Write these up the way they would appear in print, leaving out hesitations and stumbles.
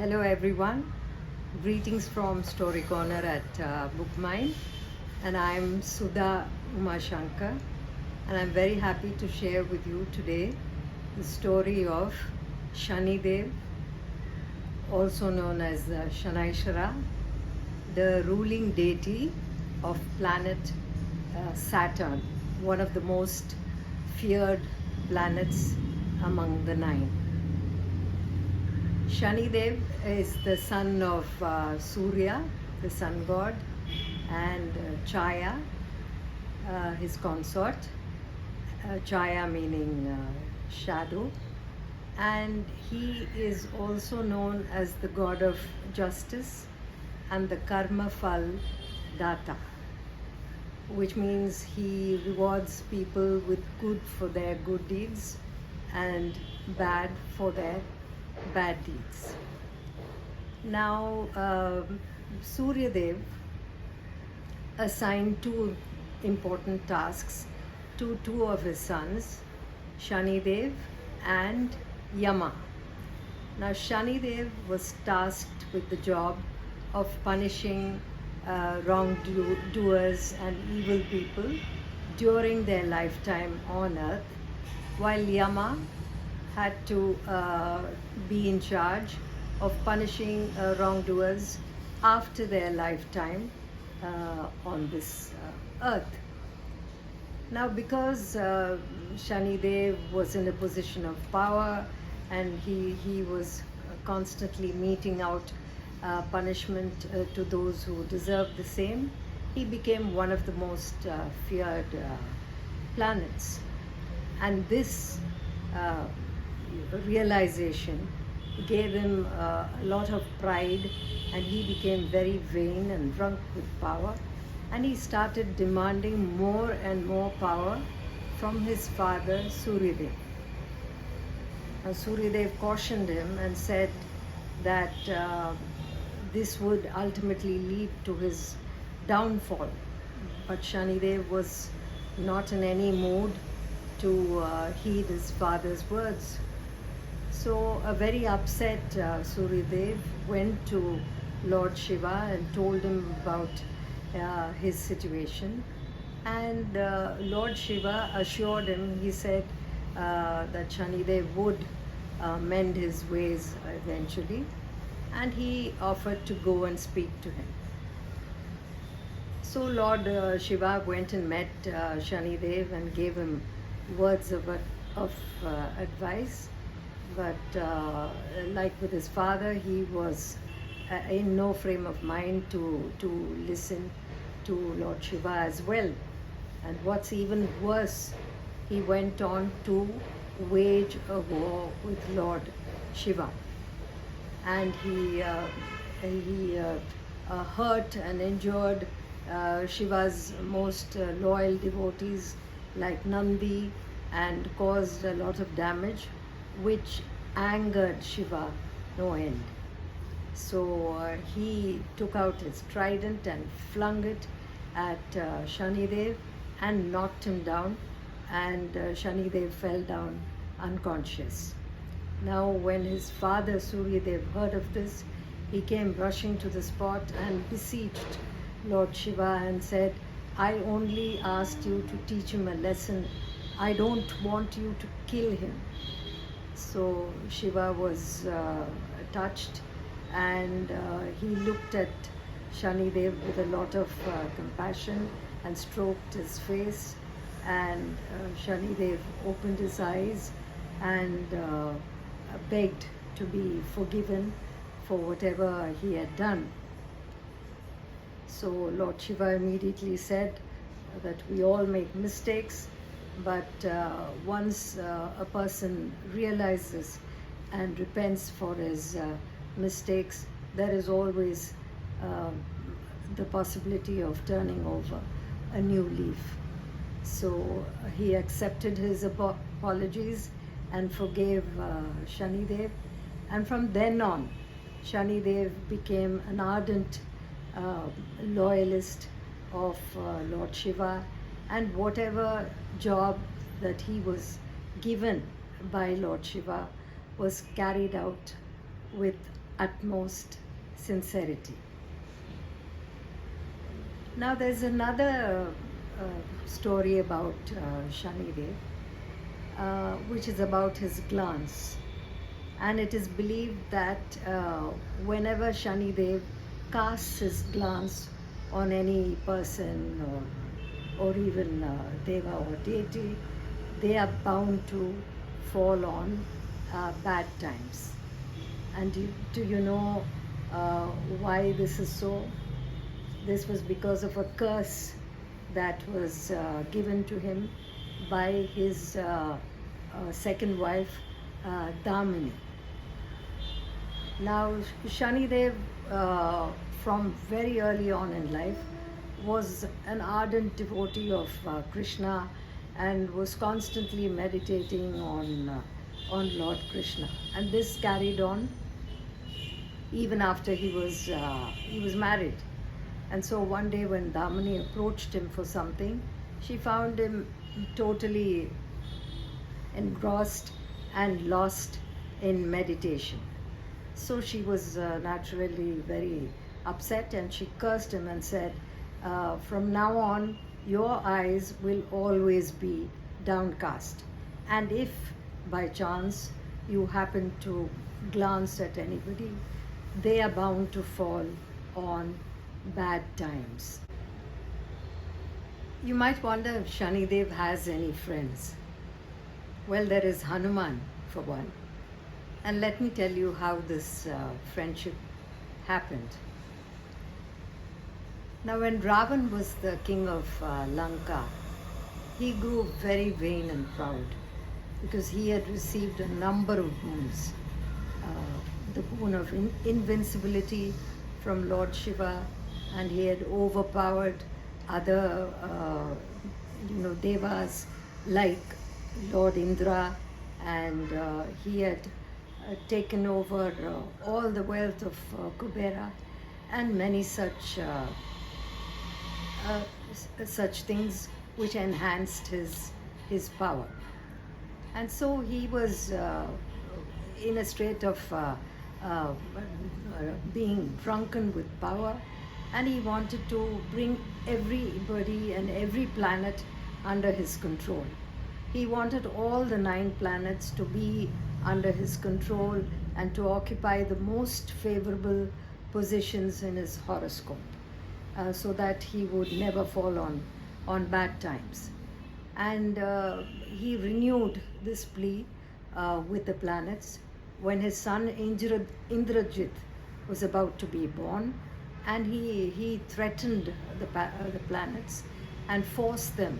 Hello everyone, greetings from Story Corner at Bookmine, and I'm Sudha Umashanker, and I'm very happy to share with you today the story of Shani Dev, also known as the Shanaishara, the ruling deity of planet Saturn, one of the most feared planets among the nine. Shani Dev is the son of Surya, the sun god, and Chaya, his consort. Chaya meaning shadow. And he is also known as the god of justice and the Karmaphal daata, which means he rewards people with good for their good deeds and bad for their bad deeds. Now, Surya Dev assigned two important tasks to two of his sons, Shani Dev and Yama. Now, Shani Dev was tasked with the job of punishing wrongdoers and evil people during their lifetime on earth, while Yama had to be in charge of punishing wrongdoers after their lifetime on this earth. Now, because Shani Dev was in a position of power and he was constantly meting out punishment to those who deserved the same, he became one of the most feared planets. And this realization gave him a lot of pride, and he became very vain and drunk with power, and he started demanding more and more power from his father Surya Dev. Surya Dev cautioned him and said that this would ultimately lead to his downfall, but Shani Dev was not in any mood to heed his father's words. So a very upset Surya Dev went to Lord Shiva and told him about his situation. And Lord Shiva assured him, he said that Shani Dev would mend his ways eventually. And he offered to go and speak to him. So Lord Shiva went and met Shani Dev and gave him words of advice. But like with his father, he was in no frame of mind to listen to Lord Shiva as well. And what's even worse, he went on to wage a war with Lord Shiva. And he hurt and injured Shiva's most loyal devotees like Nandi, and caused a lot of damage, which angered Shiva no end. So he took out his trident and flung it at Shani Dev and knocked him down, and Shani Dev fell down unconscious. Now when his father Surya Dev heard of this, he came rushing to the spot and beseeched Lord Shiva and said, "I only asked you to teach him a lesson. I don't want you to kill him." So Shiva was touched, and he looked at Shani Dev with a lot of compassion and stroked his face, and Shani Dev opened his eyes and begged to be forgiven for whatever he had done. So Lord Shiva immediately said that we all make mistakes, but once a person realizes and repents for his mistakes, there is always the possibility of turning over a new leaf. So he accepted his apologies and forgave Shani Dev, and from then on Shani Dev became an ardent loyalist of Lord Shiva, and whatever job that he was given by Lord Shiva was carried out with utmost sincerity. Now there's another story about Shani Dev, which is about his glance. And it is believed that whenever Shani Dev casts his glance on any person or even deva or deity, they are bound to fall on bad times. And do you know why this is so? This was because of a curse that was given to him by his second wife, Damini. Now, Shani Dev, from very early on in life, was an ardent devotee of Krishna and was constantly meditating on Lord Krishna. And this carried on even after he was married. And so one day when Damini approached him for something, she found him totally engrossed and lost in meditation. So she was naturally very upset, and she cursed him and said, from now on, your eyes will always be downcast. And if by chance you happen to glance at anybody, they are bound to fall on bad times. You might wonder if Shani Dev has any friends. Well, there is Hanuman for one. And let me tell you how this friendship happened. Now, when Ravan was the king of Lanka, he grew very vain and proud because he had received a number of boons. The boon of invincibility from Lord Shiva, and he had overpowered other devas like Lord Indra, and he had taken over all the wealth of Kubera and many such things which enhanced his power. And so he was in a state of being drunken with power, and he wanted to bring everybody and every planet under his control. He wanted all the 9 planets to be under his control and to occupy the most favorable positions in his horoscope, so that he would never fall on bad times. And he renewed this plea with the planets when his son Indrajit was about to be born, and he threatened the planets and forced them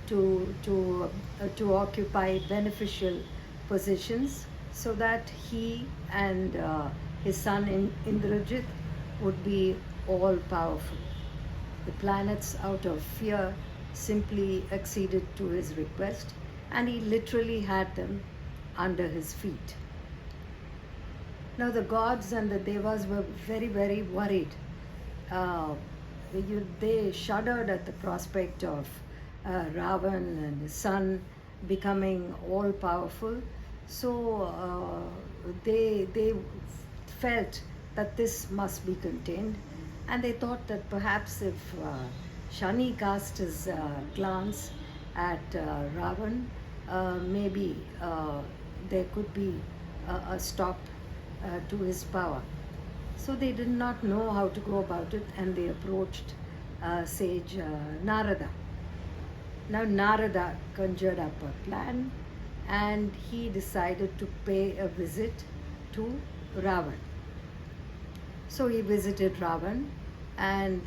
to occupy beneficial positions so that he and his son Indrajit would be all powerful. The planets, out of fear, simply acceded to his request, and he literally had them under his feet. Now the gods and the devas were very, very worried. They shuddered at the prospect of Ravan and his son becoming all powerful. So they felt that this must be contained, and they thought that perhaps if Shani cast his glance at Ravan, maybe there could be a stop to his power. So they did not know how to go about it, and they approached sage Narada. Now Narada conjured up a plan, and he decided to pay a visit to Ravan. So he visited Ravan, and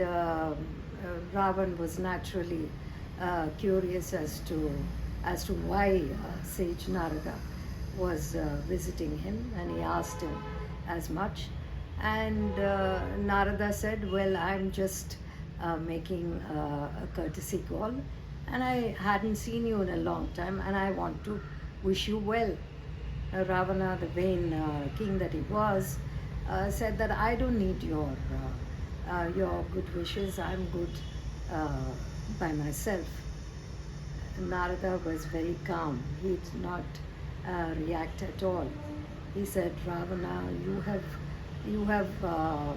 Ravan was naturally curious as to why sage Narada was visiting him, and he asked him as much. And Narada said, well, I'm just making a courtesy call, and I hadn't seen you in a long time, and I want to wish you well. Ravana, the vain king that he was, said that I don't need your good wishes. I'm good by myself. Narada was very calm. He did not react at all. He said, Ravana, you have You have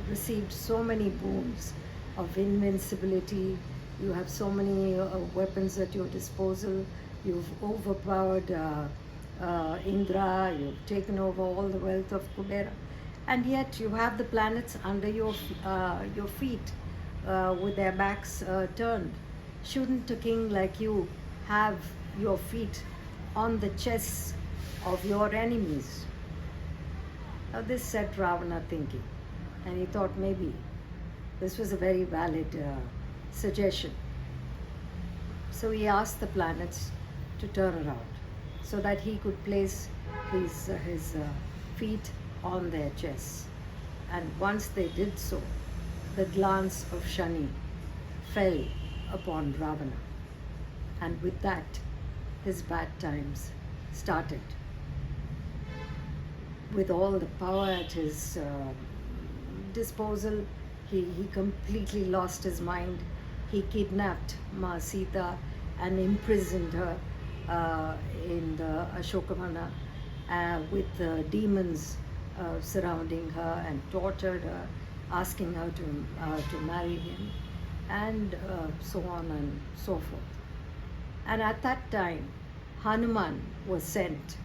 received so many boons of invincibility. You have so many weapons at your disposal. You've overpowered Indra. You've taken over all the wealth of Kubera, and yet you have the planets under your feet with their backs turned. Shouldn't a king like you have your feet on the chests of your enemies? Now this set Ravana thinking, and he thought maybe this was a very valid suggestion. So he asked the planets to turn around so that he could place his feet on their chests. And once they did so, the glance of Shani fell upon Ravana. And with that, his bad times started. With all the power at his disposal, he completely lost his mind. He kidnapped Ma Sita and imprisoned her in the Ashokamana with the demons surrounding her, and tortured her, asking her to marry him, and so on and so forth. And at that time, Hanuman was sent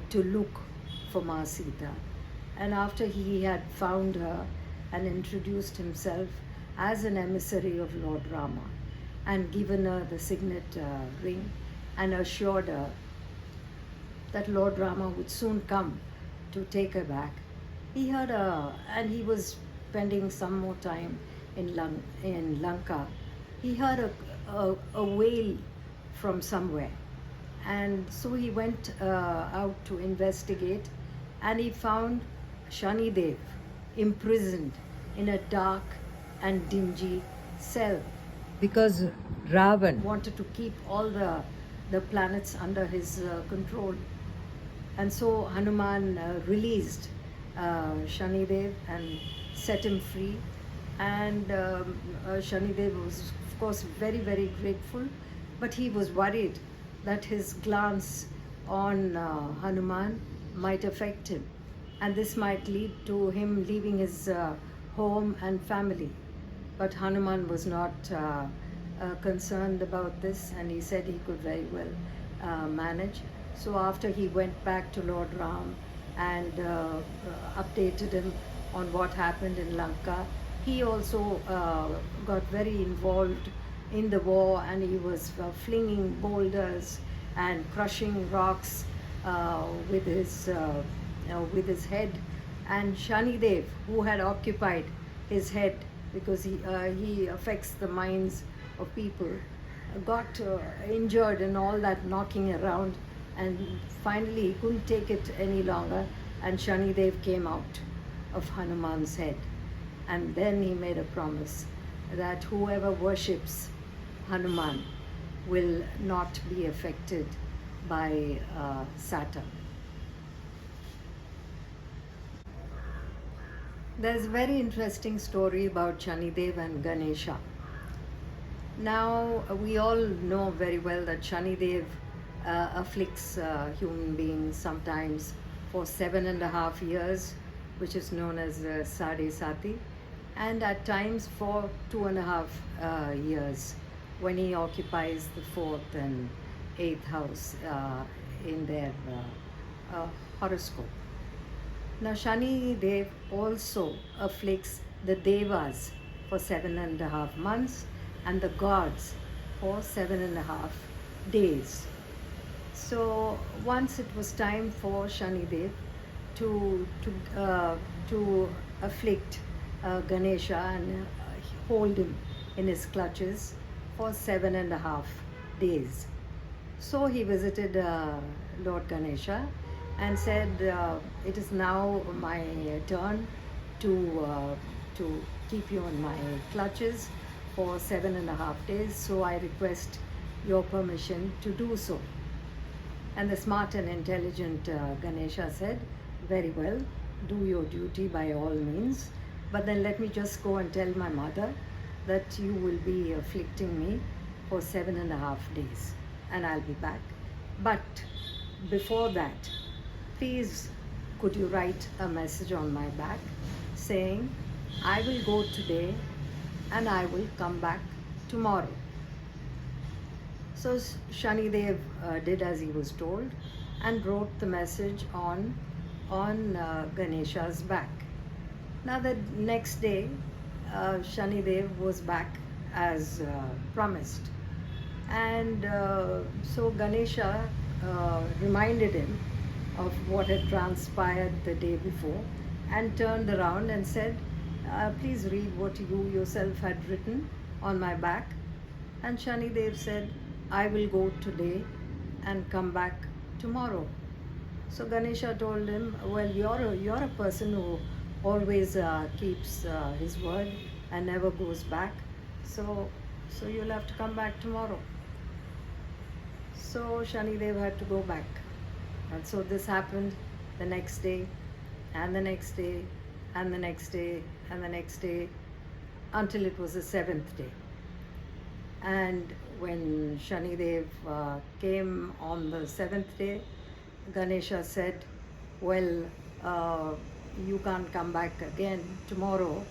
to look for Ma Sita. And after he had found her and introduced himself as an emissary of Lord Rama, and given her the signet ring, and assured her that Lord Rama would soon come to take her back, he heard and he was spending some more time in Lanka. He heard a wail from somewhere, and so he went out to investigate, and he found Shani Dev imprisoned in a dark and dingy cell, because Ravan wanted to keep all the planets under his control. And so Hanuman released Shani Dev and set him free. And Shani Dev was, of course, very, very grateful, but he was worried that his glance on Hanuman might affect him, and this might lead to him leaving his home and family. But Hanuman was not concerned about this, and he said he could very well manage. So after he went back to Lord Ram and updated him on what happened in Lanka, he also got very involved in the war, and he was flinging boulders and crushing rocks with his head. And Shani Dev, who had occupied his head because he affects the minds of people, got injured in all that knocking around, and finally he couldn't take it any longer, and Shani Dev came out of Hanuman's head. And then he made a promise that whoever worships Hanuman will not be affected by Saturn. There's a very interesting story about Shani Dev and Ganesha. Now, we all know very well that Shani Dev afflicts human beings sometimes for 7.5 years, which is known as Sade Sati, and at times for 2.5 years, when he occupies the 4th and 8th house in their horoscope. Now, Shani Dev also afflicts the Devas for 7.5 months and the gods for 7.5 days. So once it was time for Shani Dev to afflict Ganesha and hold him in his clutches for 7.5 days. So he visited Lord Ganesha and said, it is now my turn to keep you in my clutches for 7.5 days, so I request your permission to do so. And the smart and intelligent Ganesha said, very well, do your duty by all means, but then let me just go and tell my mother that you will be afflicting me for 7.5 days, and I'll be back. But before that, please, could you write a message on my back saying, I will go today and I will come back tomorrow. So Shani Dev did as he was told and wrote the message on Ganesha's back. Now the next day, Shani Dev was back as promised, and so Ganesha reminded him of what had transpired the day before and turned around and said, please read what you yourself had written on my back. And Shani Dev said, I will go today and come back tomorrow. So Ganesha told him, well, you're a person who always keeps his word and never goes back. So you'll have to come back tomorrow. So Shani Dev had to go back. And so this happened the next day, and the next day, and the next day, and the next day, until it was the seventh day. And when Shani Dev came on the seventh day, Ganesha said, well, you can't come back again tomorrow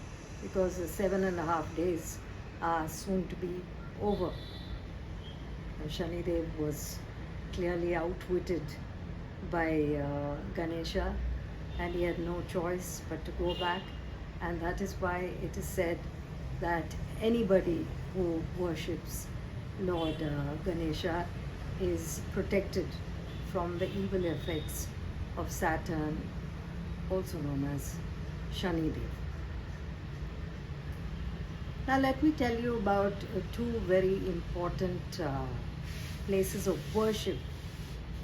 because the 7.5 days are soon to be over. And Shani Dev was clearly outwitted by Ganesha, and he had no choice but to go back. And that is why it is said that anybody who worships Lord Ganesha is protected from the evil effects of Saturn, also known as Shani Dev. Now let me tell you about two very important places of worship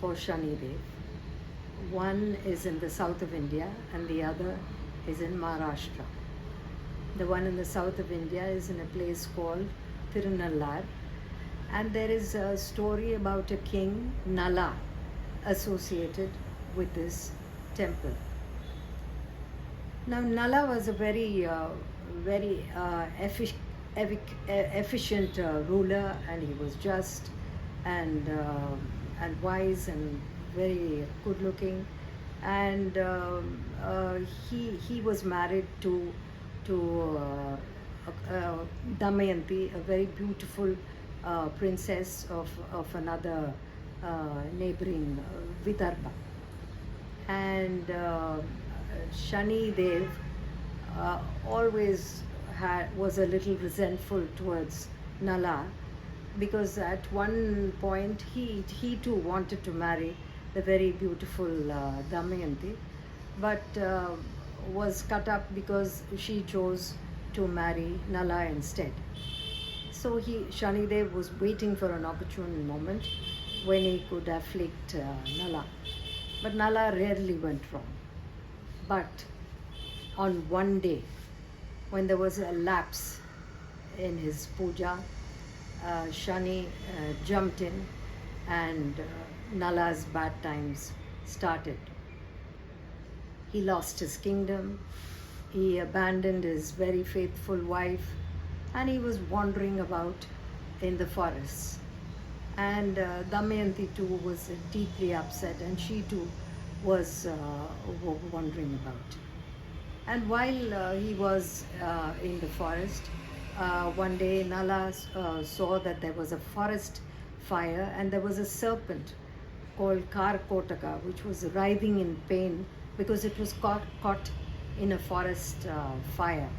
for Shani Dev. One is in the south of India and the other is in Maharashtra. The one in the south of India is in a place called Tirunallar, and there is a story about a king, Nala, associated with this temple. Now Nala was a very efficient ruler, and he was just and wise and very good looking, and he was married to Damayanti, a very beautiful princess of another neighboring Vidarbha. And Shani Dev always was a little resentful towards Nala, because at one point he too wanted to marry the very beautiful Damayanti, but was cut up because she chose to marry Nala instead. So Shani Dev was waiting for an opportune moment when he could afflict Nala. But Nala rarely went wrong. But on one day, when there was a lapse in his puja, Shani jumped in, and Nala's bad times started. He lost his kingdom, he abandoned his very faithful wife, and he was wandering about in the forests. And Damayanti too was deeply upset, and she too was wandering about. And while he was in the forest, one day Nala saw that there was a forest fire, and there was a serpent called Karkotaka, which was writhing in pain because it was caught in a forest fire.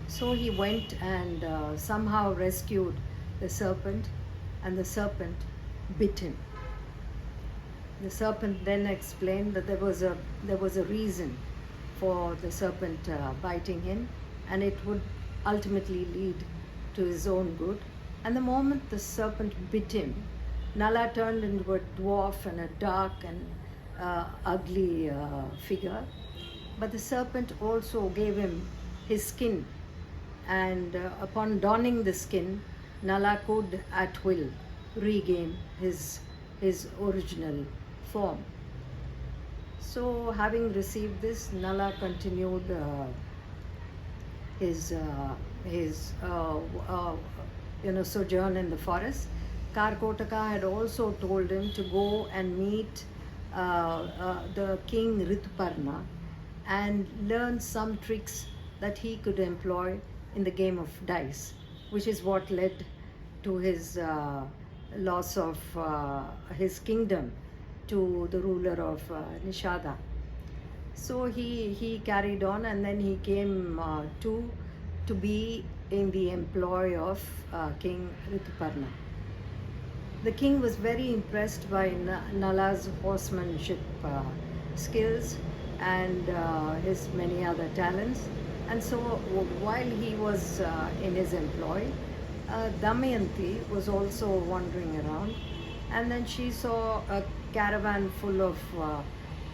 So he went and somehow rescued the serpent, and the serpent bit him. The serpent then explained that there was a reason for the serpent biting him, and it would ultimately lead to his own good. And the moment the serpent bit him, Nala turned into a dwarf and a dark and ugly figure. But the serpent also gave him his skin, and upon donning the skin, Nala could at will regain his original form. So having received this, Nala continued his sojourn in the forest. Karkotaka had also told him to go and meet the king Rituparna and learn some tricks that he could employ in the game of dice, which is what led to his loss of his kingdom to the ruler of Nishada. So he carried on, and then he came to be in the employ of King Rituparna. The king was very impressed by Nala's horsemanship skills and his many other talents. And so while he was in his employ, Damayanti was also wandering around, and then she saw a caravan full of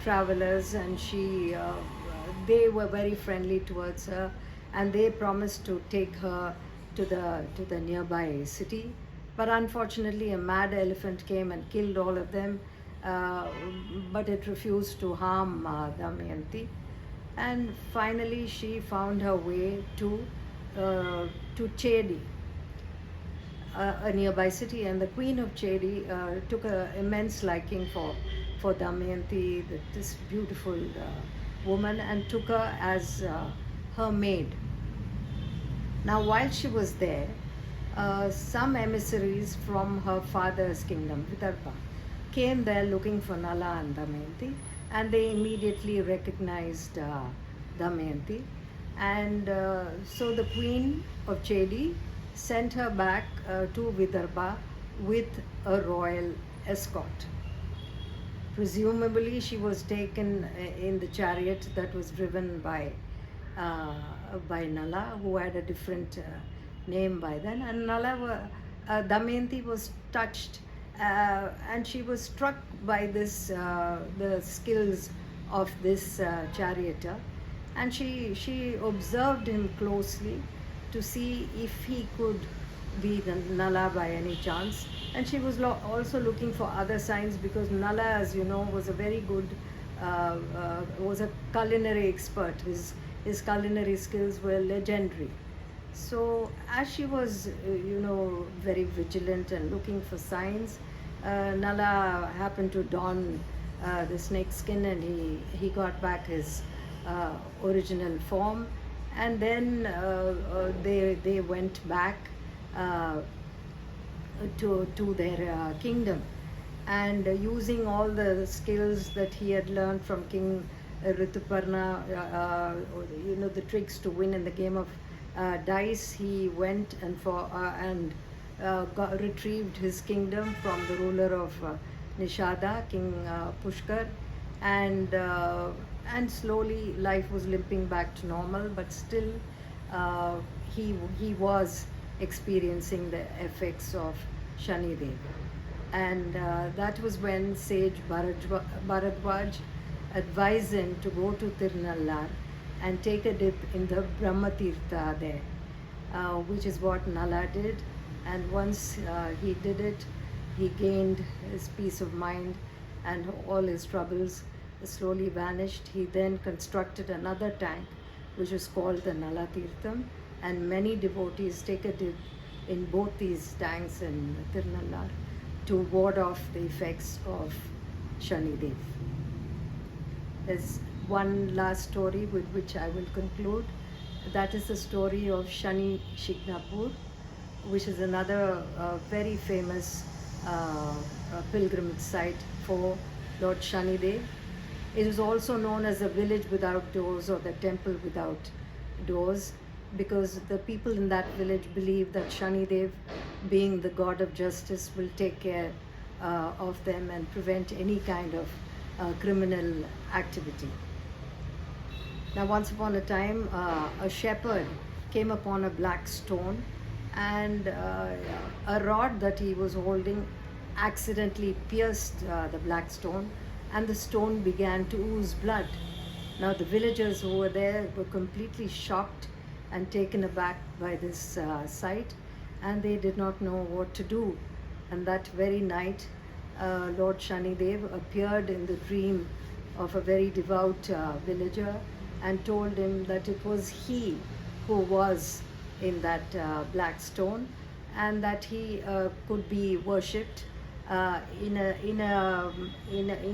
travelers, and they were very friendly towards her, and they promised to take her to the nearby city. But unfortunately, a mad elephant came and killed all of them, but it refused to harm Damayanti. And finally, she found her way to Chedi, a nearby city, and the queen of Chedi took an immense liking for Damayanti, this beautiful woman, and took her as her maid. Now, while she was there, some emissaries from her father's kingdom, Vidarbha, came there looking for Nala and Damayanti, and they immediately recognized Damayanti. And so the queen of Chedi sent her back to Vidarbha with a royal escort. Presumably, she was taken in the chariot that was driven by Nala, who had a different name by then. And Damayanti was touched, and she was struck by the skills of this charioteer, and she observed him closely to see if he could be Nala by any chance. And she was also looking for other signs, because Nala, as you know, was a very good, was a culinary expert. His culinary skills were legendary. So as she was, very vigilant and looking for signs, Nala happened to don the snake skin, and he got back his original form. And then they went back to their kingdom, and using all the skills that he had learned from King Rituparna, the tricks to win in the game of dice, he went and retrieved his kingdom from the ruler of Nishada, King Pushkar, and slowly life was limping back to normal, but still he was experiencing the effects of Shani Dev. And that was when sage Bharadwaj advised him to go to Tirunallar and take a dip in the Brahma Tirtha there, which is what Nala did. And once he did it, he gained his peace of mind, and all his troubles slowly vanished. He then constructed another tank, which was called the Nala Tirtham, and many devotees take a dip in both these tanks in Tirunallar to ward off the effects of Shani Dev. There's one last story with which I will conclude. That is the story of Shani Shignapur, which is another very famous pilgrimage site for Lord Shani Dev. It is also known as the village without doors, or the temple without doors, because the people in that village believe that Shani Dev, being the god of justice, will take care of them and prevent any kind of criminal activity. Now, once upon a time, a shepherd came upon a black stone, and a rod that he was holding accidentally pierced the black stone, and the stone began to ooze blood. Now, the villagers who were there were completely shocked and taken aback by this sight, and they did not know what to do. And that very night, Lord Shani Dev appeared in the dream of a very devout villager and told him that it was he who was in that black stone, and that he could be worshipped in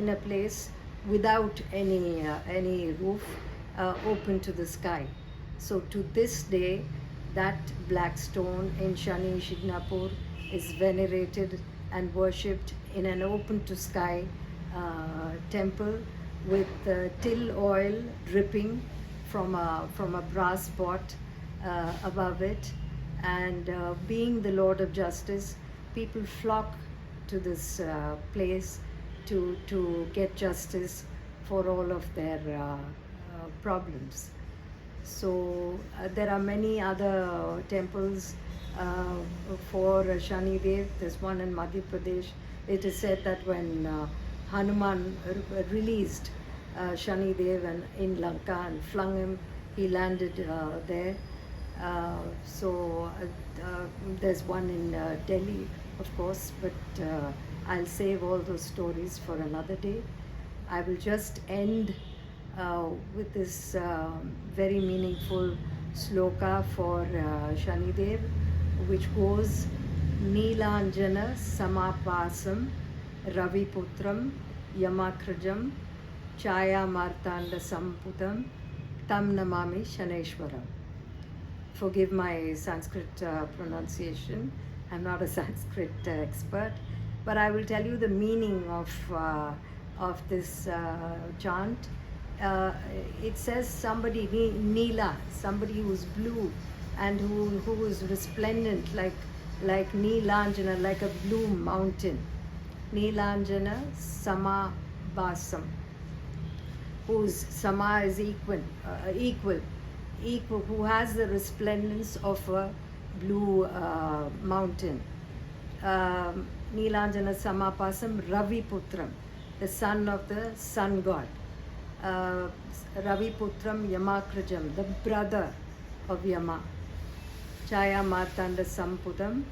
a place without any roof, open to the sky. So to this day, that black stone in Shani Shignapur is venerated and worshipped in an open to sky temple with till oil dripping from a brass pot above it. And being the Lord of Justice, people flock to this place to get justice for all of their problems. So there are many other temples for Shani Dev. There's one in Madhya Pradesh. It is said that when Hanuman released Shani Dev in Lanka and flung him, he landed there. There's one in Delhi, of course, but I'll save all those stories for another day. I will just end with this very meaningful sloka for Shani Dev, which goes Neelanjana Samapasam Raviputram Yamakrajam Chaya Martanda Samputam Tam Namami Shaneshwaram. Forgive my Sanskrit pronunciation. I'm not a Sanskrit expert, but I will tell you the meaning of this chant. It says somebody, Neela, somebody who's blue and who is resplendent like Neelanjana, like a blue mountain. Neelanjana Sama Basam, whose Sama is equal, who has the resplendence of a blue mountain. Neelanjana Samapasam Raviputram, the son of the sun god. Raviputram Yamakrajam, the brother of Yama. Chaya Martanda Samputam.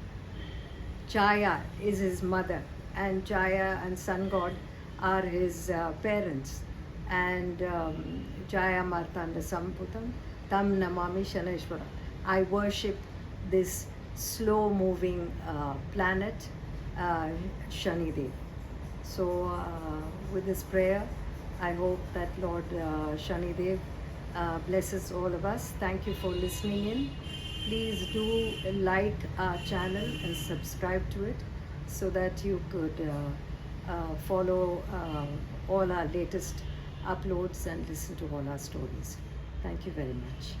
Chaya is his mother, and Chaya and sun god are his parents. And Chaya Martanda Samputam Tam Namami Shaneshwara. I worship this slow moving planet, Shani Dev. So with this prayer, I hope that Lord Shani Dev blesses all of us. Thank you for listening in. Please do like our channel and subscribe to it so that you could follow all our latest uploads and listen to all our stories. Thank you very much.